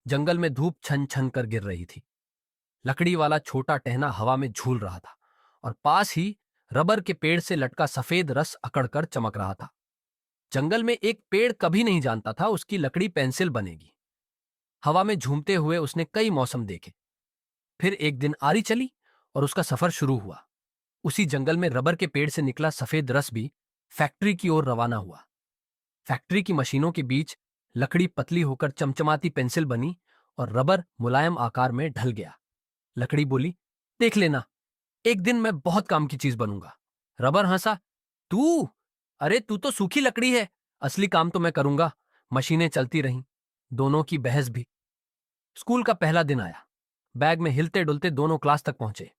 जंगल में धूप छन छन कर गिर रही थी। लकड़ी वाला छोटा टहना हवा में झूल रहा था और पास ही रबर के पेड़ से लटका सफेद रस अकड़कर चमक रहा था। जंगल में एक पेड़ कभी नहीं जानता था उसकी लकड़ी पेंसिल बनेगी। हवा में झूमते हुए उसने कई मौसम देखे। फिर एक दिन आरी चली और उसका सफर शुरू हुआ। उसी जंगल में रबर के पेड़ से निकला सफेद रस भी फैक्ट्री की ओर रवाना हुआ। फैक्ट्री की मशीनों के बीच लकड़ी पतली होकर चमचमाती पेंसिल बनी और रबर मुलायम आकार में ढल गया। लकड़ी बोली, देख लेना, एक दिन मैं बहुत काम की चीज बनूंगा। रबर हंसा, तू? अरे तू तो सूखी लकड़ी है, असली काम तो मैं करूंगा। मशीनें चलती रहीं, दोनों की बहस भी। स्कूल का पहला दिन आया। बैग में हिलते डुलते दोनों क्लास तक पहुंचे।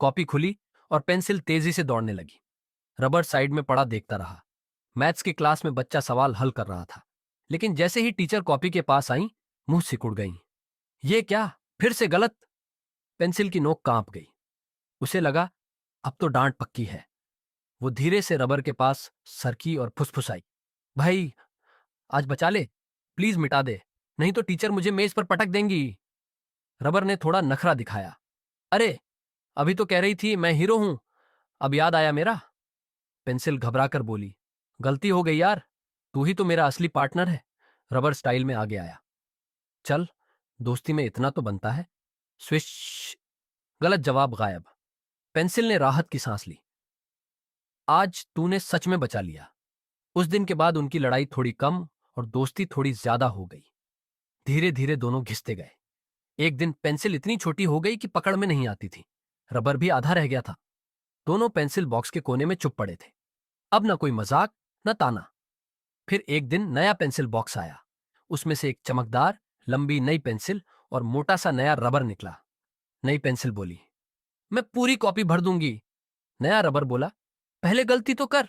कॉपी खुली और पेंसिल तेजी से दौड़ने लगी। रबर साइड में पड़ा देखता रहा। मैथ्स की क्लास में बच्चा सवाल हल कर रहा था, लेकिन जैसे ही टीचर कॉपी के पास आई, मुंह सिकुड़ गई। ये क्या, फिर से गलत? पेंसिल की नोक कांप गई। उसे लगा अब तो डांट पक्की है। वो धीरे से रबर के पास सरकी और फुसफुसाई, भाई आज बचा ले, प्लीज मिटा दे, नहीं तो टीचर मुझे मेज पर पटक देंगी। रबर ने थोड़ा नखरा दिखाया, अरे अभी तो कह रही थी मैं हीरो हूं, अब याद आया मेरा। पेंसिल घबराकर बोली, गलती हो गई यार, तू ही तो मेरा असली पार्टनर है। रबर स्टाइल में आगे आया, चल दोस्ती में इतना तो बनता है। स्विश। गलत जवाब गायब। पेंसिल ने राहत की सांस ली, आज तूने सच में बचा लिया। उस दिन के बाद उनकी लड़ाई थोड़ी कम और दोस्ती थोड़ी ज्यादा हो गई। धीरे धीरे दोनों घिसते गए। एक दिन पेंसिल इतनी छोटी हो गई कि पकड़ में नहीं आती थी। रबर भी आधा रह गया था। दोनों पेंसिल बॉक्स के कोने में चुप पड़े थे। अब न कोई मजाक, न ताना। फिर एक दिन नया पेंसिल बॉक्स आया। उसमें से एक चमकदार लंबी नई पेंसिल और मोटा सा नया रबर निकला। नई पेंसिल बोली, मैं पूरी कॉपी भर दूंगी। नया रबर बोला, पहले गलती तो कर।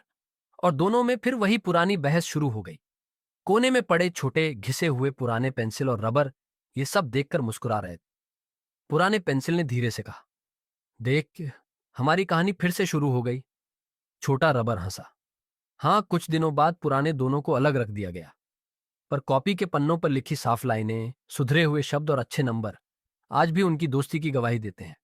और दोनों में फिर वही पुरानी बहस शुरू हो गई। कोने में पड़े छोटे घिसे हुए पुराने पेंसिल और रबर ये सब देखकर मुस्कुरा रहे थे। पुराने पेंसिल ने धीरे से कहा, देख, हमारी कहानी फिर से शुरू हो गई। छोटा रबर हंसा, हाँ, कुछ दिनों बाद पुराने दोनों को अलग रख दिया गया, पर कॉपी के पन्नों पर लिखी साफ लाइनें, सुधरे हुए शब्द और अच्छे नंबर आज भी उनकी दोस्ती की गवाही देते हैं।